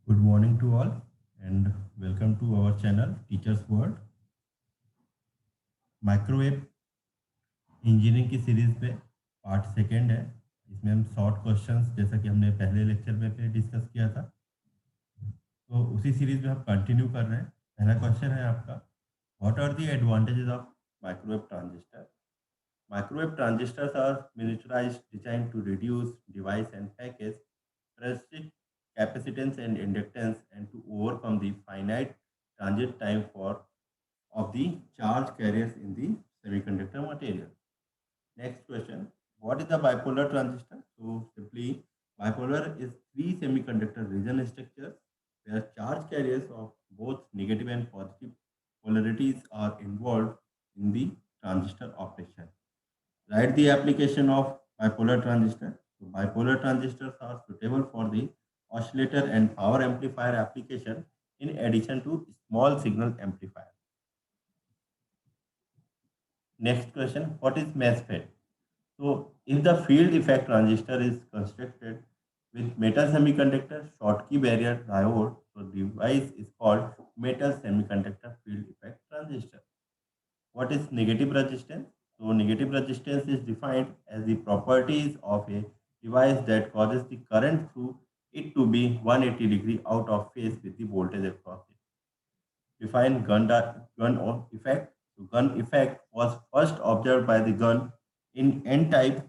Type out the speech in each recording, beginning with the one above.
Good morning to all and welcome to our channel Teachers World। Microwave engineering की series पे part second है। इसमें हम short questions जैसा कि हमने पहले लेक्चर में पे डिस्कस किया था, तो उसी सीरीज में हम कंटिन्यू कर रहे हैं। पहला क्वेश्चन है आपका, what are the advantages of microwave transistor. Microwave transistors are miniaturized, designed to reduce device and package characteristic capacitance and inductance, and to overcome the finite transit time for of the charge carriers in the semiconductor material. Next question, what is the bipolar transistor? So simply, bipolar is three semiconductor region structures where charge carriers of both negative and positive polarities are involved in the transistor operation. Write the application of bipolar transistor. So bipolar transistors are suitable for the oscillator and power amplifier application in addition to small signal amplifier. Next question, what is MOSFET? So if the field effect transistor is constructed with metal semiconductor Schottky barrier diode, so device is called metal semiconductor field effect transistor. What is negative resistance? So negative resistance is defined as the properties of a device that causes the current through it to be 180 degree out of phase with the voltage across it. Define gun effect. So gun effect was first observed by the gun in N-type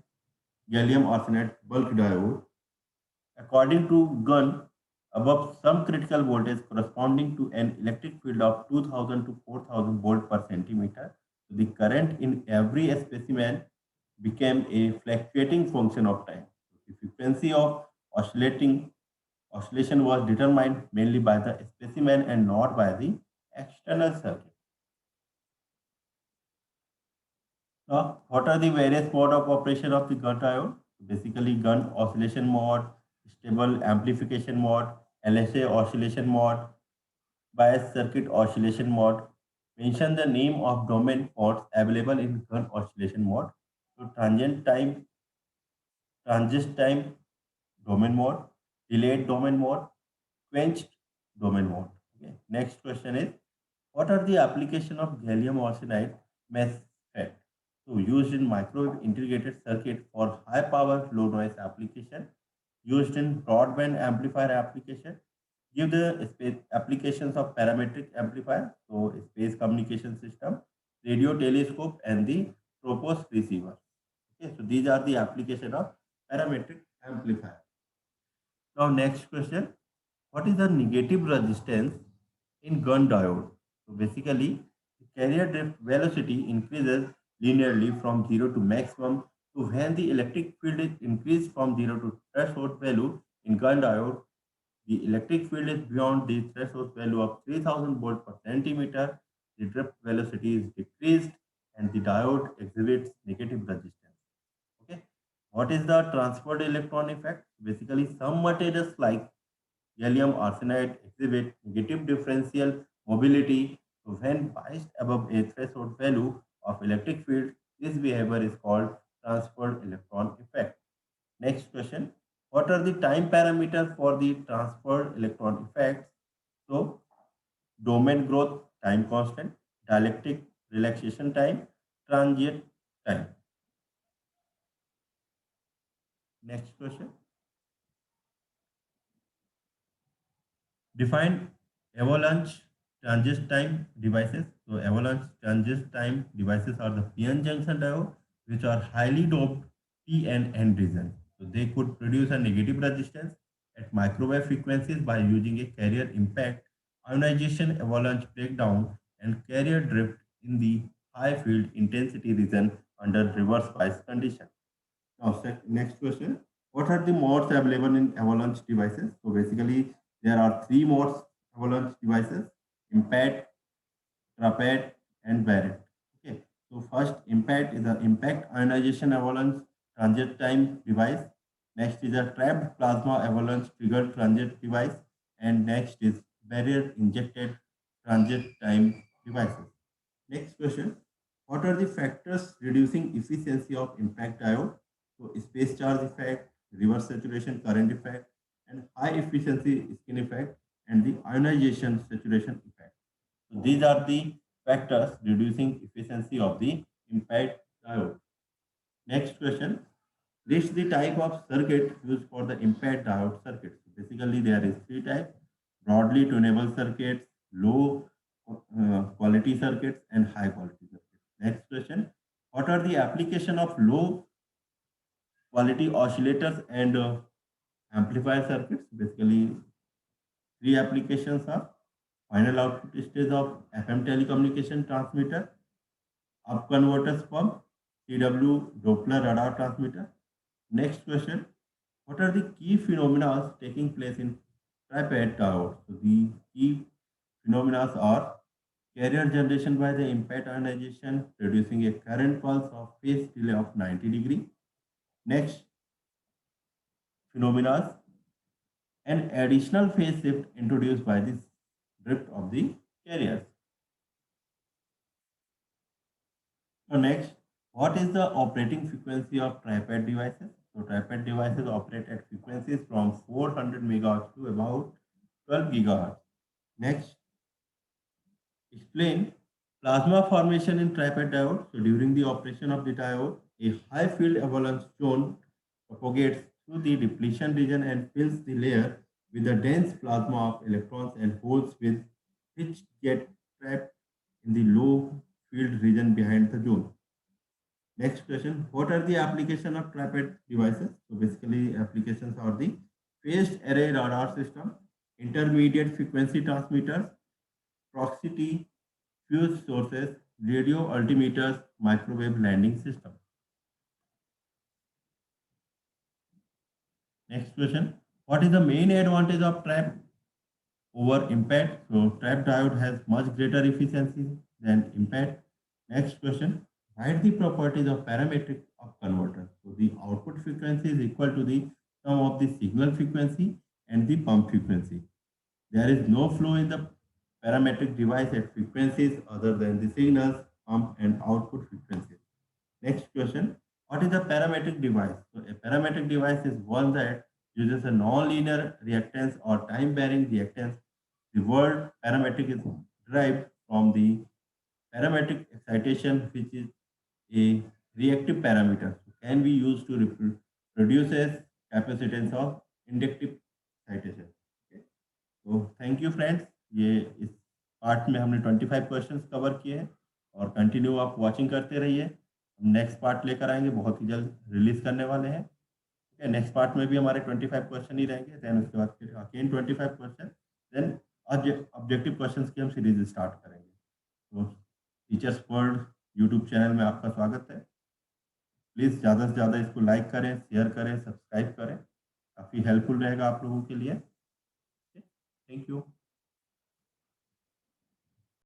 gallium arsenide bulk diode. According to Gunn, above some critical voltage corresponding to an electric field of 2000 to 4000 volt per centimeter, the current in every specimen became a fluctuating function of time. The frequency of oscillation was determined mainly by the specimen and not by the external circuit. Now, what are the various mode of operation of the Gunn diode? Basically, Gunn oscillation mode, stable amplification mode, LSA oscillation mode, bias circuit oscillation mode. Mention the name of domain modes available in Gunn oscillation mode. So, transient time domain mode, delayed domain mode, quenched domain mode. Okay. Next question is, what are the application of gallium arsenide MESFET? So used in microwave integrated circuit for high power low noise application, used in broadband amplifier application, give the space applications of parametric amplifier, so space communication system, radio telescope and the Tropos receiver. Okay, so these are the application of parametric amplifier. Now next question, what is the negative resistance in Gunn diode? So basically, the carrier drift velocity increases linearly from 0 to maximum. So when the electric field is increased from 0 to threshold value in Gunn diode, the electric field is beyond the threshold value of 3000 volt per centimeter. The drift velocity is decreased and the diode exhibits negative resistance. Okay. What is the transferred electron effect? Basically, some materials like gallium arsenide exhibit negative differential mobility. So when biased above a threshold value of electric field, this behavior is called transferred electron effect. Next question. What are the time parameters for the transferred electron effects? So domain growth time constant, dielectric relaxation time, transient time. Next question. Define avalanche transient time devices. So avalanche transient time devices are the PN junction diode, which are highly doped P and N region. So they could produce a negative resistance at microwave frequencies by using a carrier impact, ionization avalanche breakdown, and carrier drift in the high field intensity region under reverse bias condition. Now, next question. What are the modes available in avalanche devices? So basically, there are three modes avalanche devices: impact, trapette, and Barrett. Okay. So first, impact is an impact ionization avalanche transient time device. Next is a trapped plasma avalanche triggered transient device, and next is barrier injected transient time devices. Next question. What are the factors reducing efficiency of impact diode? So space charge effect, reverse saturation current effect, and high efficiency skin effect and the ionization saturation effect. So these are the factors reducing efficiency of the IMPET diode. Next question. List the type of circuit used for the IMPET diode circuit. So basically, there is three types: broadly tunable circuits, low quality circuits, and high quality circuits. Next question. What are the application of low quality oscillators and amplifier circuits? Basically, three applications are final output stage of FM telecommunication transmitter, up converters pump, CW Doppler radar transmitter. Next question. What are the key phenomena taking place in triplet diode? So the key phenomena are carrier generation by the impact ionization, producing a current pulse of phase delay of 90 degree. Next phenomena, an additional phase shift introduced by the drift of the carriers. So next, what is the operating frequency of tripod devices? So tripod devices operate at frequencies from 400 megahertz to about 12 gigahertz. Next, explain plasma formation in tripod diode. So during the operation of the diode, a high field avalanche zone propagates through the depletion region and fills the layer with a dense plasma of electrons and holes which get trapped in the low field region behind the zone. Next question, what are the application of tripod devices? So basically applications are the phased array radar system, intermediate frequency transmitters, proximity fuse sources, radio altimeters, microwave landing system. Next question, what is the main advantage of trap over impact? So trap diode has much greater efficiency than impact. Next question, write the properties of parametric of converter. So the output frequency is equal to the sum of the signal frequency and the pump frequency. There is no flow in the parametric device at frequencies other than the signals, pump and output frequencies. Next question, what is a parametric device? So a parametric device is one that uses a non-linear reactance or time-varying reactance. The word parametric is derived from the parametric excitation, which is a reactive parameter. So can be used to produces capacitance of inductive excitation. Okay. तो thank you friends, ये इस part में हमने 25 questions cover किए हैं और continue आप watching करते रहिए। हम नेक्स्ट पार्ट लेकर आएंगे, बहुत ही जल्द रिलीज करने वाले हैं। ठीक है, नेक्स्ट पार्ट में भी हमारे 25 क्वेश्चन ही रहेंगे, देन उसके बाद फिर again 25 question, then objective questions की हम सीरीज स्टार्ट करेंगे। तो टीचर्स वर्ल्ड यूट्यूब चैनल में आपका स्वागत है। प्लीज़ ज़्यादा से ज़्यादा इसको लाइक करें, शेयर करें, सब्सक्राइब करें, काफ़ी हेल्पफुल रहेगा आप लोगों के लिए। Thank you.